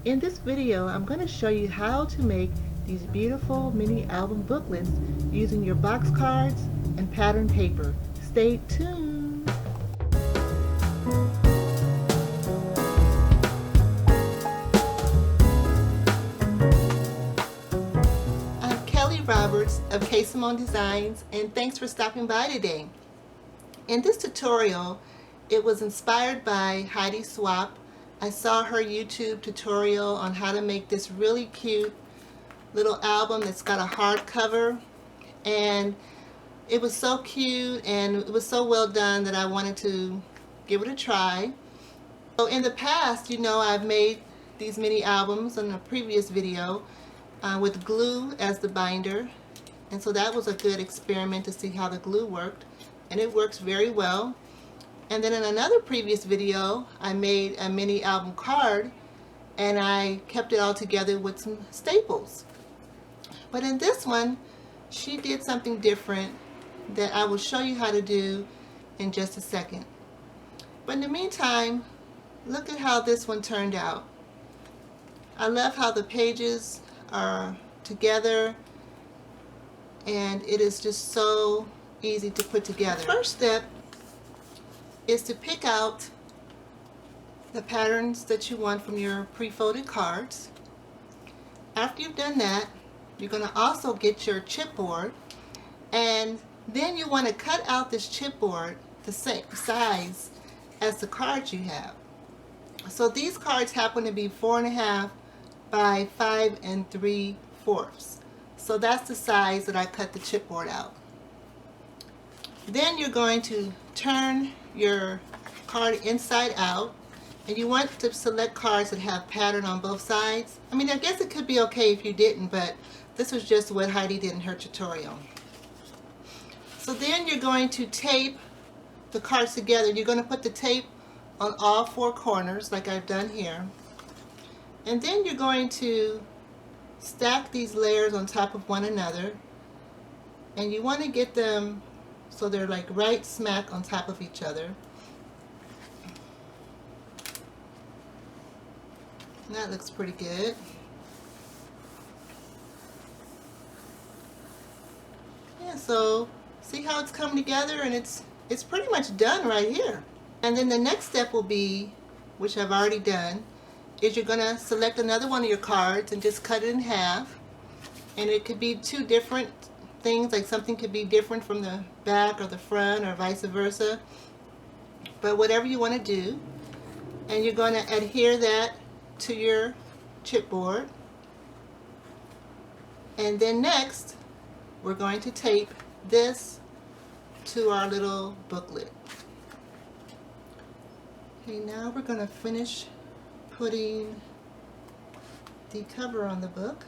In this video, I'm going to show you how to make these beautiful mini album booklets using your box cards and pattern paper. Stay tuned! I'm Kelly Roberts of Simone Designs, and thanks for stopping by today. In this tutorial, it was inspired by Heidi Swapp. I saw her YouTube tutorial on how to make this really cute little album that's got a hardcover, and it was so cute and it was so well done that I wanted to give it a try. So in the past, I've made these mini albums in a previous video with glue as the binder, and so that was a good experiment to see how the glue worked, and it works very well. And then in another previous video, I made a mini album card and I kept it all together with some staples. But in this one, she did something different that I will show you how to do in just a second. But in the meantime, look at how this one turned out. I love how the pages are together and it is just so easy to put together. The first step is to pick out the patterns that you want from your pre-folded cards. After you've done that, you're going to also get your chipboard, and then you want to cut out this chipboard the same size as the cards you have. So these cards happen to be 4.5 by 5 3/4. So that's the size that I cut the chipboard out. Then you're going to turn your card inside out, and you want to select cards that have pattern on both sides. I mean, I guess it could be okay if you didn't, but this was just what Heidi did in her tutorial. So then you're going to tape the cards together. You're going to put the tape on all 4 corners like I've done here, and then you're going to stack these layers on top of one another, and you want to get them so they're like right smack on top of each other. And that looks pretty good. Yeah, so see how it's coming together, and it's pretty much done right here. And then the next step will be, which I've already done, is you're going to select another one of your cards and just cut it in half. And it could be 2 different things, like something could be different from the back or the front or vice versa, but whatever you want to do. And you're going to adhere that to your chipboard, and then next we're going to tape this to our little booklet. Okay, now we're going to finish putting the cover on the book.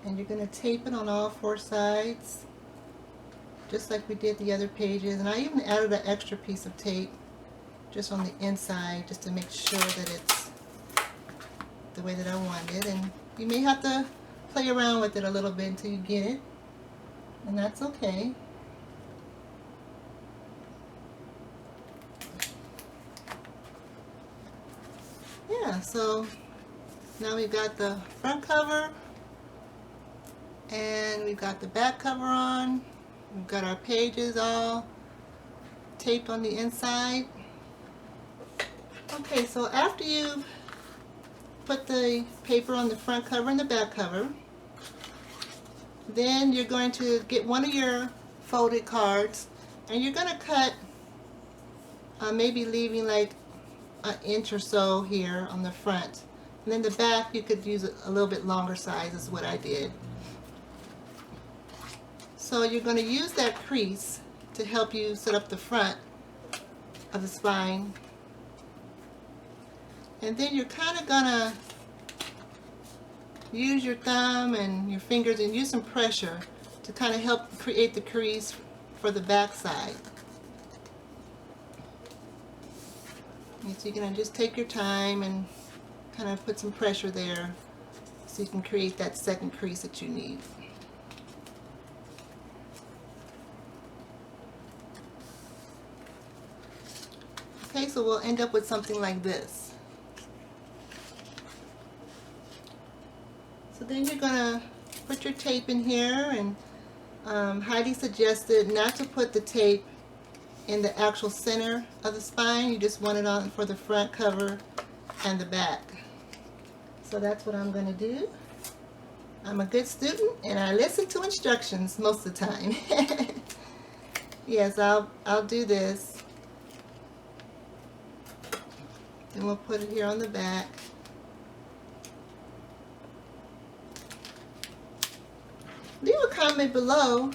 And you're going to tape it on all 4 sides, just like we did the other pages. And I even added an extra piece of tape just on the inside, just to make sure that it's the way that I want it. And you may have to play around with it a little bit until you get it, and that's okay. Yeah, so now we've got the front cover, and we've got the back cover on. We've got our pages all taped on the inside. Okay, so after you've put the paper on the front cover and the back cover, then you're going to get one of your folded cards, and you're going to cut, maybe leaving like an inch or so here on the front. And then the back, you could use a little bit longer size, is what I did. So you're going to use that crease to help you set up the front of the spine. And then you're kind of going to use your thumb and your fingers and use some pressure to kind of help create the crease for the back side. And so you're going to just take your time and kind of put some pressure there so you can create that second crease that you need. Okay, so we'll end up with something like this. So then you're gonna put your tape in here, and Heidi suggested not to put the tape in the actual center of the spine. You just want it on for the front cover and the back. So that's what I'm gonna do. I'm a good student and I listen to instructions most of the time. Yes, I'll do this. Then we'll put it here on the back. Leave a comment below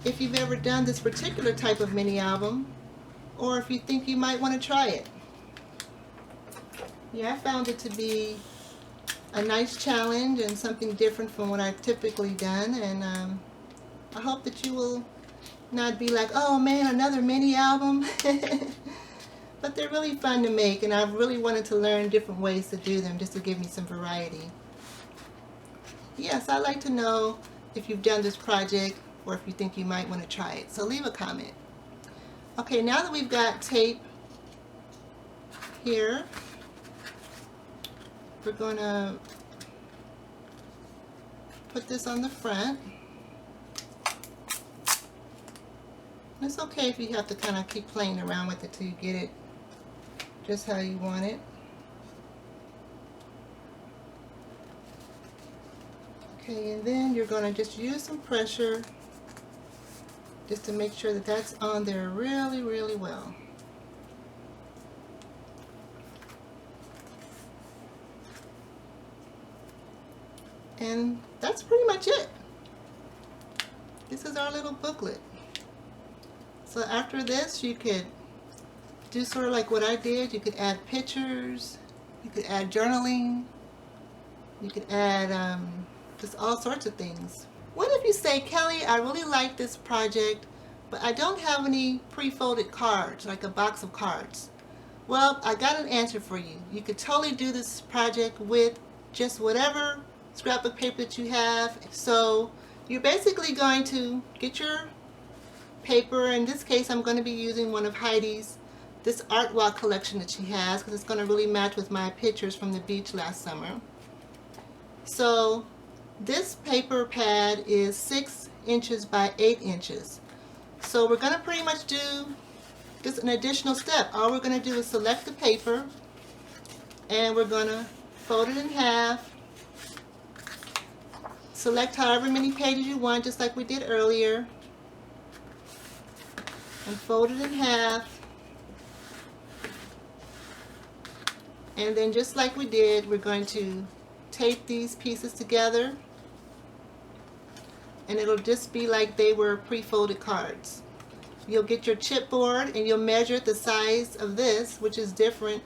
if you've ever done this particular type of mini album, or if you think you might want to try it. Yeah, I found it to be a nice challenge and something different from what I've typically done, and I hope that you will not be like, oh man, another mini album. But they're really fun to make, and I've really wanted to learn different ways to do them just to give me some variety. Yes, I'd like to know if you've done this project or if you think you might want to try it. So leave a comment. Okay, now that we've got tape here, we're going to put this on the front. It's okay if you have to kind of keep playing around with it till you get it just how you want it. Okay, and then you're going to just use some pressure just to make sure that that's on there really, really well. And that's pretty much it. This is our little booklet. So after this, you could do sort of like what I did. You could add pictures, you could add journaling, you could add just all sorts of things. What if you say, Kelly, I really like this project, but I don't have any pre-folded cards, like a box of cards? Well, I got an answer for you. You could totally do this project with just whatever scrapbook paper that you have. So you're basically going to get your paper. In this case, I'm going to be using one of Heidi's, this art walk collection that she has, because it's going to really match with my pictures from the beach last summer. So this paper pad is 6 inches by 8 inches. So we're going to pretty much do just an additional step. All we're going to do is select the paper, and we're going to fold it in half. Select however many pages you want, just like we did earlier, and fold it in half. And then just like we did, we're going to tape these pieces together, and it'll just be like they were pre-folded cards. You'll get your chipboard and you'll measure the size of this, which is different,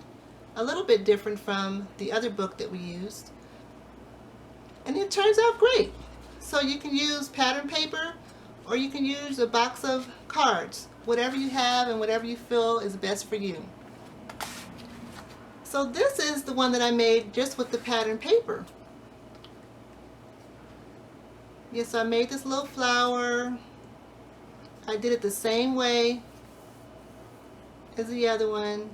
a little bit different from the other book that we used. And it turns out great. So you can use pattern paper, or you can use a box of cards, whatever you have and whatever you feel is best for you. So this is the one that I made just with the pattern paper. Yes, I made this little flower. I did it the same way as the other one.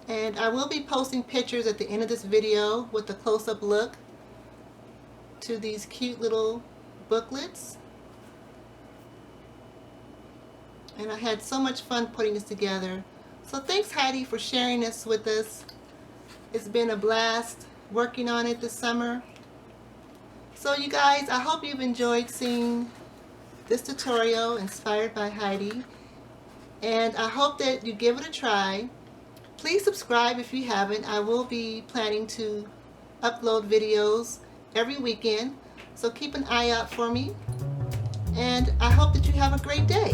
And I will be posting pictures at the end of this video with a close-up look to these cute little booklets. And I had so much fun putting this together. So thanks, Heidi, for sharing this with us. It's been a blast working on it this summer. So you guys, I hope you've enjoyed seeing this tutorial inspired by Heidi. And I hope that you give it a try. Please subscribe if you haven't. I will be planning to upload videos every weekend. So keep an eye out for me. And I hope that you have a great day.